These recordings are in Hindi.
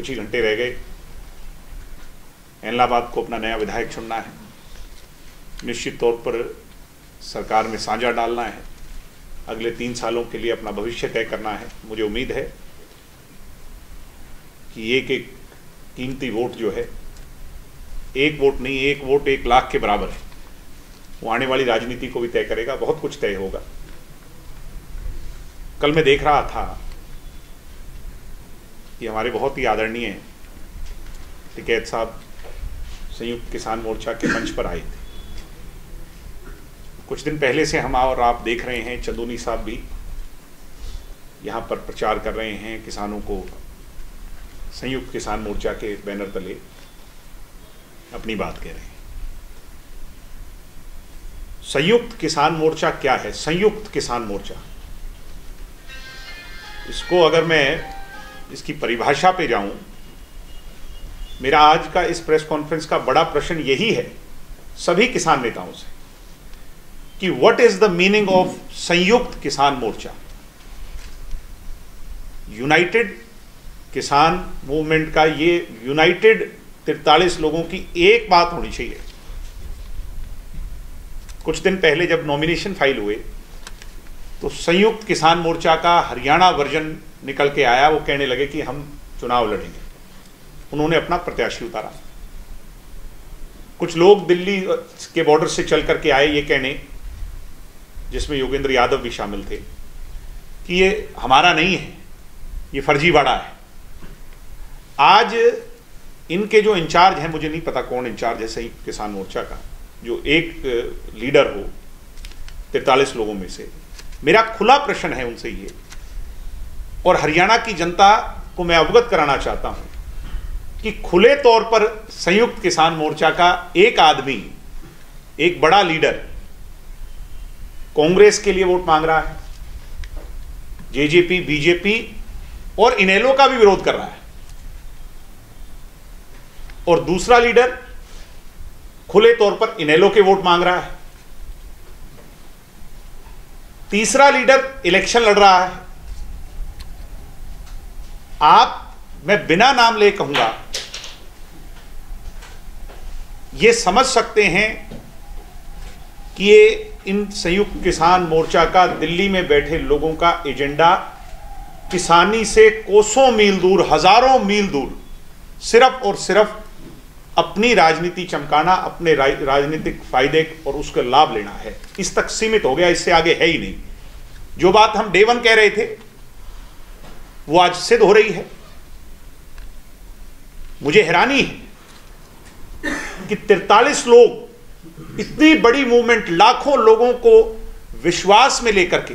कुछ ही घंटे रह गए, एलनाबाद को अपना नया विधायक चुनना है, निश्चित तौर पर सरकार में साझा डालना है, अगले 3 सालों के लिए अपना भविष्य तय करना है। मुझे उम्मीद है कि एक एक कीमती वोट जो है, एक वोट नहीं, एक वोट 1 लाख के बराबर है, वो आने वाली राजनीति को भी तय करेगा, बहुत कुछ तय होगा। कल मैं देख रहा था कि हमारे बहुत ही आदरणीय टिकैत साहब संयुक्त किसान मोर्चा के मंच पर आए थे। कुछ दिन पहले से हम और आप देख रहे हैं, चंदूनी साहब भी यहाँ पर प्रचार कर रहे हैं, किसानों को संयुक्त किसान मोर्चा के बैनर तले अपनी बात कह रहे हैं। संयुक्त किसान मोर्चा क्या है? संयुक्त किसान मोर्चा, इसको अगर मैं इसकी परिभाषा पे जाऊं, मेरा आज का इस प्रेस कॉन्फ्रेंस का बड़ा प्रश्न यही है सभी किसान नेताओं से कि what is the meaning of संयुक्त किसान मोर्चा। यूनाइटेड किसान मूवमेंट का ये यूनाइटेड 43 लोगों की एक बात होनी चाहिए। कुछ दिन पहले जब नॉमिनेशन फाइल हुए तो संयुक्त किसान मोर्चा का हरियाणा वर्जन निकल के आया, वो कहने लगे कि हम चुनाव लड़ेंगे। उन्होंने अपना प्रत्याशी उतारा। कुछ लोग दिल्ली के बॉर्डर से चल करके आए ये कहने, जिसमें योगेंद्र यादव भी शामिल थे, कि ये हमारा नहीं है, ये फर्जीवाड़ा है। आज इनके जो इंचार्ज हैं, मुझे नहीं पता कौन इंचार्ज है संयुक्त किसान मोर्चा का, जो एक लीडर हो 43 लोगों में से, मेरा खुला प्रश्न है उनसे ये, और हरियाणा की जनता को मैं अवगत कराना चाहता हूं कि खुले तौर पर संयुक्त किसान मोर्चा का एक आदमी, एक बड़ा लीडर कांग्रेस के लिए वोट मांग रहा है, जेजेपी, बीजेपी और इनेलो का भी विरोध कर रहा है, और दूसरा लीडर खुले तौर पर इनेलो के वोट मांग रहा है, तीसरा लीडर इलेक्शन लड़ रहा है। मैं बिना नाम ले कहूंगा, ये समझ सकते हैं कि ये इन संयुक्त किसान मोर्चा का दिल्ली में बैठे लोगों का एजेंडा किसानी से कोसों मील दूर, हजारों मील दूर, सिर्फ और सिर्फ अपनी राजनीति चमकाना, अपने राजनीतिक फायदे और उसका लाभ लेना है। इस तक सीमित हो गया, इससे आगे है ही नहीं। जो बात हम डे 1 कह रहे थे वो आज सिद्ध हो रही है। मुझे हैरानी है कि 43 लोग, इतनी बड़ी मूवमेंट, लाखों लोगों को विश्वास में लेकर के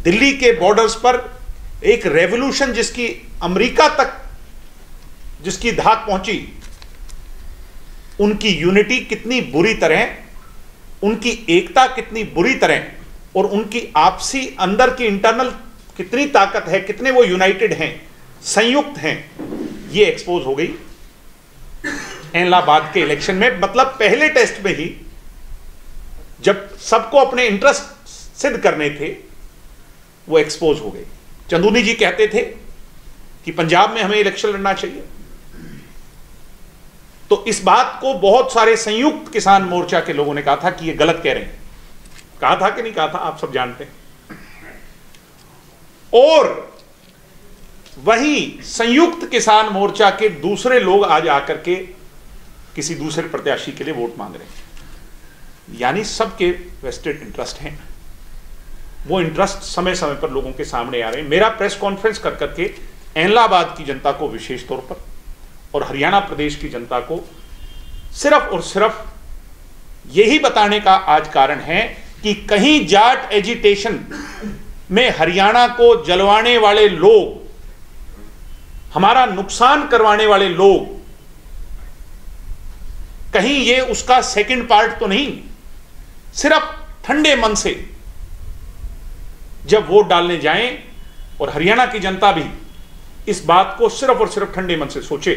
दिल्ली के बॉर्डर्स पर एक रेवोल्यूशन जिसकी अमेरिका तक जिसकी धाक पहुंची, उनकी यूनिटी कितनी बुरी तरह, उनकी एकता कितनी बुरी तरह, और उनकी आपसी अंदर की इंटरनल कितनी ताकत है, कितने वो यूनाइटेड हैं, संयुक्त हैं, ये एक्सपोज हो गई एलनाबाद के इलेक्शन में। मतलब पहले टेस्ट में ही जब सबको अपने इंटरेस्ट सिद्ध करने थे, वो एक्सपोज हो गए। चंदूनी जी कहते थे कि पंजाब में हमें इलेक्शन लड़ना चाहिए, तो इस बात को बहुत सारे संयुक्त किसान मोर्चा के लोगों ने कहा था कि ये गलत कह रहे हैं। कहा था कि नहीं कहा था, आप सब जानते हैं। और वहीं संयुक्त किसान मोर्चा के दूसरे लोग आज आकर के किसी दूसरे प्रत्याशी के लिए वोट मांग रहे हैं। यानी सबके वेस्टेड इंटरेस्ट हैं, वो इंटरेस्ट समय समय पर लोगों के सामने आ रहे हैं। मेरा प्रेस कॉन्फ्रेंस कर करके एलनाबाद की जनता को विशेष तौर पर और हरियाणा प्रदेश की जनता को सिर्फ और सिर्फ यही बताने का आज कारण है कि कहीं जाट एजिटेशन में हरियाणा को जलवाने वाले लोग, हमारा नुकसान करवाने वाले लोग, कहीं ये उसका सेकंड पार्ट तो नहीं, सिर्फ ठंडे मन से जब वोट डालने जाएं और हरियाणा की जनता भी इस बात को सिर्फ और सिर्फ ठंडे मन से सोचे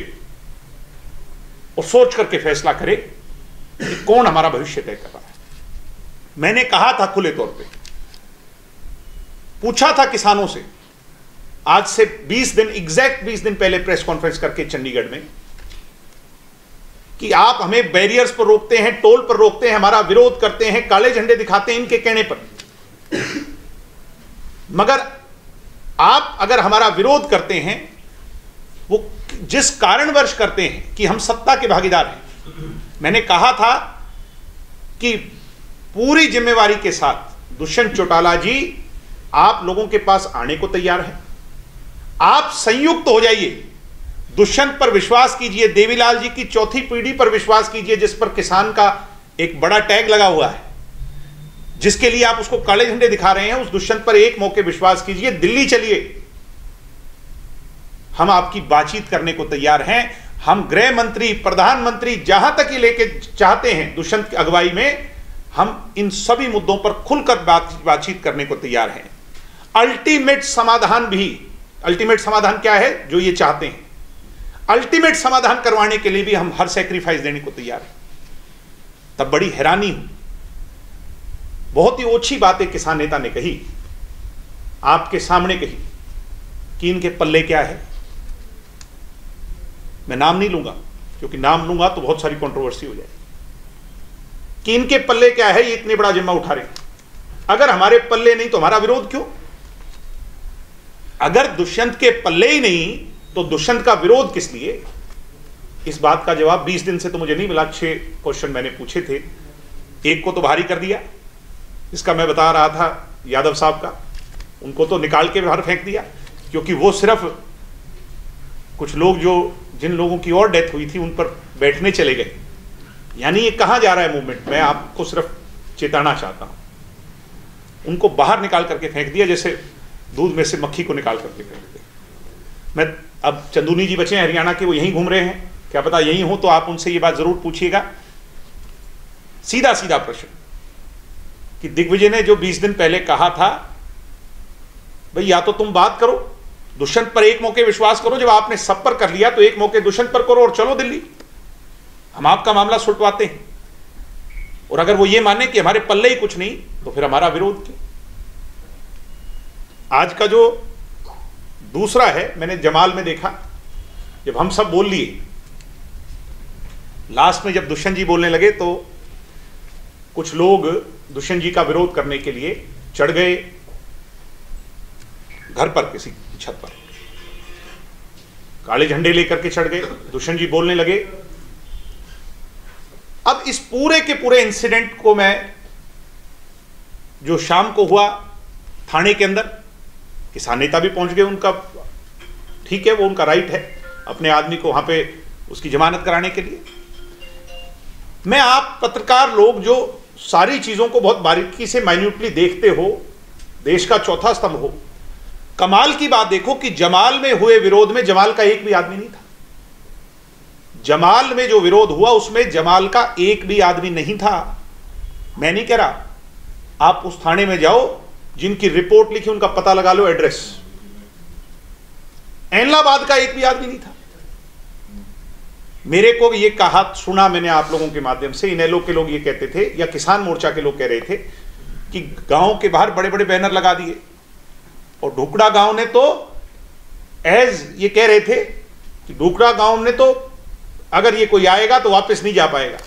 और सोच करके फैसला करे कि कौन हमारा भविष्य तय कर रहा है। मैंने कहा था खुले तौर पे, पूछा था किसानों से, आज से 20 दिन, एग्जैक्ट 20 दिन पहले प्रेस कॉन्फ्रेंस करके चंडीगढ़ में कि आप हमें बैरियर्स पर रोकते हैं, टोल पर रोकते हैं, हमारा विरोध करते हैं, काले झंडे दिखाते हैं इनके कहने पर। मगर आप अगर हमारा विरोध करते हैं, वो जिस कारणवश करते हैं कि हम सत्ता के भागीदार हैं, मैंने कहा था कि पूरी जिम्मेवारी के साथ दुष्यंत चौटाला जी आप लोगों के पास आने को तैयार हैं। आप संयुक्त हो जाइए, दुष्यंत पर विश्वास कीजिए, देवीलाल जी की चौथी पीढ़ी पर विश्वास कीजिए, जिस पर किसान का एक बड़ा टैग लगा हुआ है, जिसके लिए आप उसको काले झंडे दिखा रहे हैं, उस दुष्यंत पर एक मौके विश्वास कीजिए, दिल्ली चलिए, हम आपकी बातचीत करने को तैयार हैं। हम गृह मंत्री, प्रधानमंत्री, जहां तक ये लेके चाहते हैं दुष्यंत की अगुवाई में, हम इन सभी मुद्दों पर खुलकर बातचीत करने को तैयार हैं। अल्टीमेट समाधान क्या है जो ये चाहते हैं, अल्टीमेट समाधान करवाने के लिए भी हम हर सैक्रिफाइस देने को तैयार हैं। तब बड़ी हैरानी हुई, बहुत ही ओछी बातें किसान नेता ने कही, आपके सामने कही कि इनके पल्ले क्या है। मैं नाम नहीं लूंगा क्योंकि नाम लूंगा तो बहुत सारी कंट्रोवर्सी हो जाएगी, कि इनके पल्ले क्या है, ये इतने बड़ा जिम्मा उठा रहे हैं। अगर हमारे पल्ले नहीं तो हमारा विरोध क्यों? अगर दुष्यंत के पल्ले ही नहीं तो दुष्यंत का विरोध किस लिए? इस बात का जवाब 20 दिन से तो मुझे नहीं मिला। 6 क्वेश्चन मैंने पूछे थे, एक को तो भारी कर दिया, इसका मैं बता रहा था यादव साहब का, उनको तो निकाल के बाहर फेंक दिया, क्योंकि वो सिर्फ कुछ लोग जिन लोगों की और डेथ हुई थी उन पर बैठने चले गए। यानी ये कहां जा रहा है मूवमेंट, मैं आपको सिर्फ चेताना चाहता हूं। उनको बाहर निकाल करके फेंक दिया, जैसे दूध में से मक्खी को निकाल करके फेंक दिया। मैं अब चंदूनी जी बचे हैं हरियाणा के, वो यहीं घूम रहे हैं, क्या पता यहीं हो तो आप उनसे ये बात जरूर पूछिएगा। सीधा सीधा प्रश्न कि दिग्विजय ने जो 20 दिन पहले कहा था, भाई या तो तुम बात करो, दुष्यंत पर एक मौके विश्वास करो, जब आपने सब पर कर लिया तो एक मौके दुष्यंत पर करो और चलो दिल्ली, हम आपका मामला सुलटवाते हैं। और अगर वो ये माने कि हमारे पल्ले ही कुछ नहीं तो फिर हमारा विरोध क्यों? आज का जो दूसरा है, मैंने जमाल में देखा, जब हम सब बोल लिए, लास्ट में जब दुष्यंत जी बोलने लगे तो कुछ लोग दुष्यंत जी का विरोध करने के लिए चढ़ गए घर पर, किसी छत पर काले झंडे लेकर के चढ़ गए, दुष्यंत जी बोलने लगे। अब इस पूरे के पूरे इंसिडेंट को मैं, जो शाम को हुआ थाने के अंदर, किसान नेता भी पहुंच गए, उनका ठीक है, वो उनका राइट है अपने आदमी को वहां पे उसकी जमानत कराने के लिए। मैं, आप पत्रकार लोग जो सारी चीजों को बहुत बारीकी से माइन्यूटली देखते हो, देश का चौथा स्तंभ हो, कमाल की बात देखो कि जमाल में हुए विरोध में जमाल का एक भी आदमी नहीं था। जमाल में जो विरोध हुआ उसमें जमाल का एक भी आदमी नहीं था। मैं नहीं कह रहा, आप उस थाने में जाओ, जिनकी रिपोर्ट लिखी उनका पता लगा लो, एड्रेस। एलाहाबाद का एक भी आदमी नहीं था। मेरे को ये कहा सुना मैंने आप लोगों के माध्यम से, इनेलो के लोग ये कहते थे, या किसान मोर्चा के लोग कह रहे थे कि गांव के बाहर बड़े बड़े बैनर लगा दिए, और ढुकड़ा गांव ने तो ये कह रहे थे कि ढुकड़ा गांव ने तो अगर ये कोई आएगा तो वापस नहीं जा पाएगा।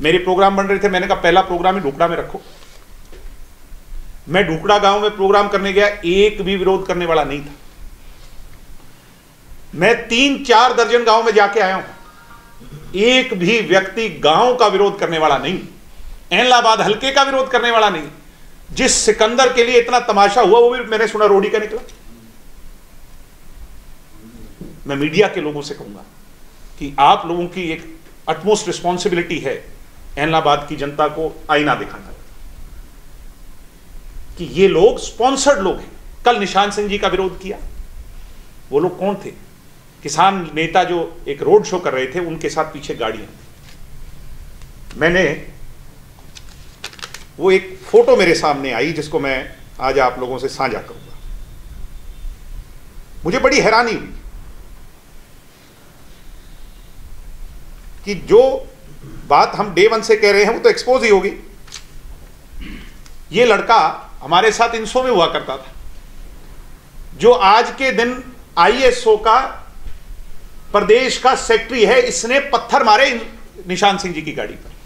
मेरे प्रोग्राम बन रहे थे, मैंने कहा पहला प्रोग्राम ही ढुकड़ा में रखो। मैं ढुकड़ा गांव में प्रोग्राम करने गया, एक भी विरोध करने वाला नहीं था। मैं 3-4 दर्जन गांव में जाके आया हूं, एक भी व्यक्ति गांव का विरोध करने वाला नहीं, एलाहाबाद हल्के का विरोध करने वाला नहीं। जिस सिकंदर के लिए इतना तमाशा हुआ वो भी मैंने सुना रोडी का निकला। मैं मीडिया के लोगों से कहूंगा कि आप लोगों की एक अटमोस्ट रिस्पॉन्सिबिलिटी है एलाहाबाद की जनता को आईना दिखाना, कि ये लोग स्पॉन्सर्ड लोग हैं। कल निशान सिंह जी का विरोध किया, वो लोग कौन थे? किसान नेता जो एक रोड शो कर रहे थे, उनके साथ पीछे गाड़ियां। मैंने वो एक फोटो मेरे सामने आई जिसको मैं आज आप लोगों से साझा करूंगा। मुझे बड़ी हैरानी हुई कि जो बात हम डे 1 से कह रहे हैं वो तो एक्सपोज ही होगी। ये लड़का हमारे साथ इंसो में हुआ करता था, जो आज के दिन आईएसओ का प्रदेश का सेक्रेटरी है, इसने पत्थर मारे निशान सिंह जी की गाड़ी पर।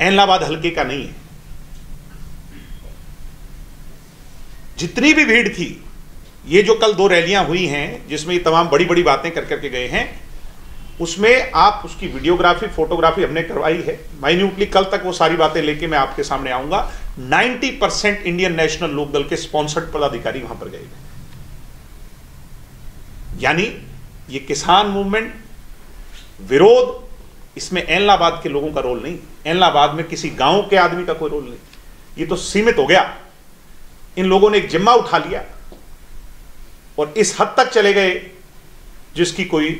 एलनाबाद हल्के का नहीं है। जितनी भी भीड़ थी, ये जो कल 2 रैलियां हुई हैं जिसमें ये तमाम बड़ी बड़ी बातें कर करके गए हैं, उसमें आप उसकी वीडियोग्राफी फोटोग्राफी हमने करवाई है माइन्यूटली। कल तक वो सारी बातें लेके मैं आपके सामने आऊंगा। 90% इंडियन नेशनल लोकदल के स्पॉन्सर्ड पदाधिकारी वहां पर गए। यानी ये किसान मूवमेंट विरोध, इसमें एलनाबाद के लोगों का रोल नहीं, एलनाबाद में किसी गांव के आदमी का कोई रोल नहीं। ये तो सीमित हो गया। इन लोगों ने एक जिम्मा उठा लिया और इस हद तक चले गए जिसकी कोई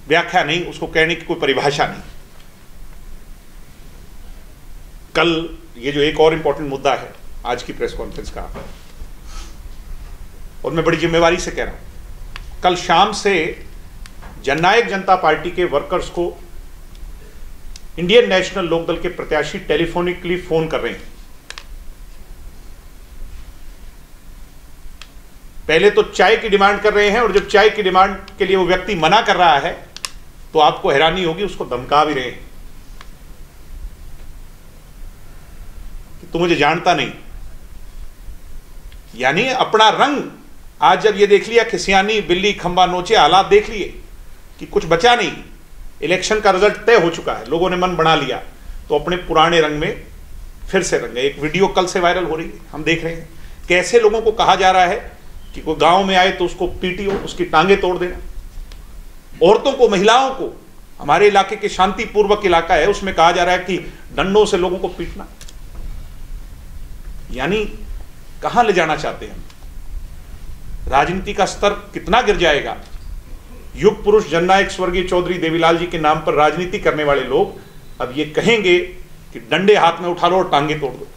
व्याख्या नहीं, उसको कहने की कोई परिभाषा नहीं। कल ये जो एक और इंपॉर्टेंट मुद्दा है आज की प्रेस कॉन्फ्रेंस का, और मैं बड़ी जिम्मेवारी से कह रहा हूं, कल शाम से जननायक जनता पार्टी के वर्कर्स को इंडियन नेशनल लोकदल के प्रत्याशी टेलीफोनिकली फोन कर रहे हैं। पहले तो चाय की डिमांड कर रहे हैं, और जब चाय की डिमांड के लिए वो व्यक्ति मना कर रहा है तो आपको हैरानी होगी, उसको धमका भी रहे हैं कि तू मुझे जानता नहीं। यानी अपना रंग आज जब ये देख लिया, खिसियानी बिल्ली खंबा नोचे हालात देख लिए कि कुछ बचा नहीं, इलेक्शन का रिजल्ट तय हो चुका है, लोगों ने मन बना लिया, तो अपने पुराने रंग में फिर से रंगे। एक वीडियो कल से वायरल हो रही है, हम देख रहे हैं कैसे लोगों को कहा जा रहा है कि कोई गांव में आए तो उसको पीटियो, उसकी टांगे तोड़ देना। औरतों को, महिलाओं को, हमारे इलाके के शांतिपूर्वक इलाका है उसमें कहा जा रहा है कि डंडों से लोगों को पीटना। यानी कहां ले जाना चाहते हैं? राजनीति का स्तर कितना गिर जाएगा? युग पुरुष जननायक स्वर्गीय चौधरी देवीलाल जी के नाम पर राजनीति करने वाले लोग अब ये कहेंगे कि डंडे हाथ में उठा लो और टांगे तोड़ दो।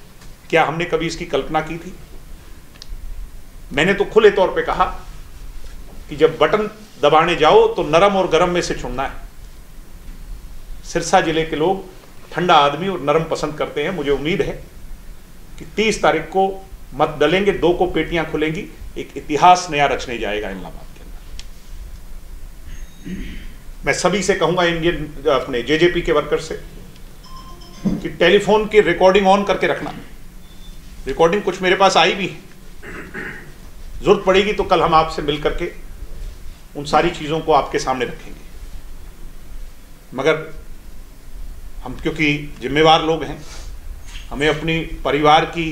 क्या हमने कभी इसकी कल्पना की थी? मैंने तो खुले तौर पे कहा कि जब बटन दबाने जाओ तो नरम और गर्म में से चुनना है। सिरसा जिले के लोग ठंडा आदमी और नरम पसंद करते हैं। मुझे उम्मीद है कि 30 तारीख को मत डलेंगे, 2 को पेटियां खुलेंगी, एक इतिहास नया रचने जाएगा इलाहाबाद के अंदर। मैं सभी से कहूंगा, इंडियन अपने जेजेपी के वर्कर से, कि टेलीफोन की रिकॉर्डिंग ऑन करके रखना। रिकॉर्डिंग कुछ मेरे पास आई भी है, जरूरत पड़ेगी तो कल हम आपसे मिल करके उन सारी चीजों को आपके सामने रखेंगे। मगर हम क्योंकि जिम्मेवार लोग हैं, हमें अपनी परिवार की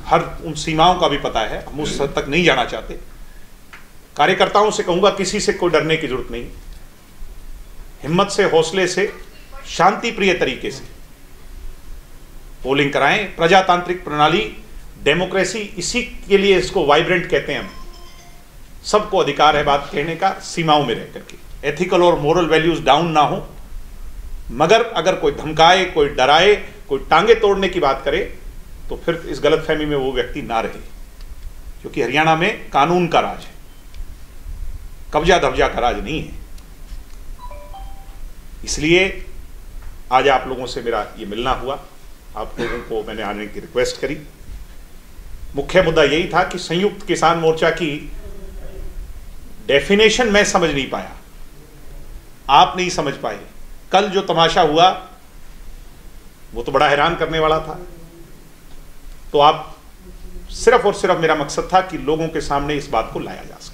हर उन सीमाओं का भी पता है, हम उस हद तक नहीं जाना चाहते। कार्यकर्ताओं से कहूंगा, किसी से कोई डरने की जरूरत नहीं, हिम्मत से, हौसले से, शांति प्रिय तरीके से पोलिंग कराएं। प्रजातांत्रिक प्रणाली, डेमोक्रेसी, इसी के लिए इसको वाइब्रेंट कहते हैं हम। सबको अधिकार है बात कहने का, सीमाओं में रह करके। एथिकल और मोरल वैल्यूज डाउन ना हो, मगर अगर कोई धमकाए, कोई डराए, कोई टांगे तोड़ने की बात करे तो फिर इस गलतफहमी में वो व्यक्ति ना रहे, क्योंकि हरियाणा में कानून का राज है, कब्जा धब्जा का राज नहीं है। इसलिए आज आप लोगों से मेरा ये मिलना हुआ, आप लोगों को मैंने आने की रिक्वेस्ट करी। मुख्य मुद्दा यही था कि संयुक्त किसान मोर्चा की डेफिनेशन मैं समझ नहीं पाया, आप नहीं समझ पाए। कल जो तमाशा हुआ वो तो बड़ा हैरान करने वाला था। तो आप सिर्फ और सिर्फ, मेरा मकसद था कि लोगों के सामने इस बात को लाया जा सके।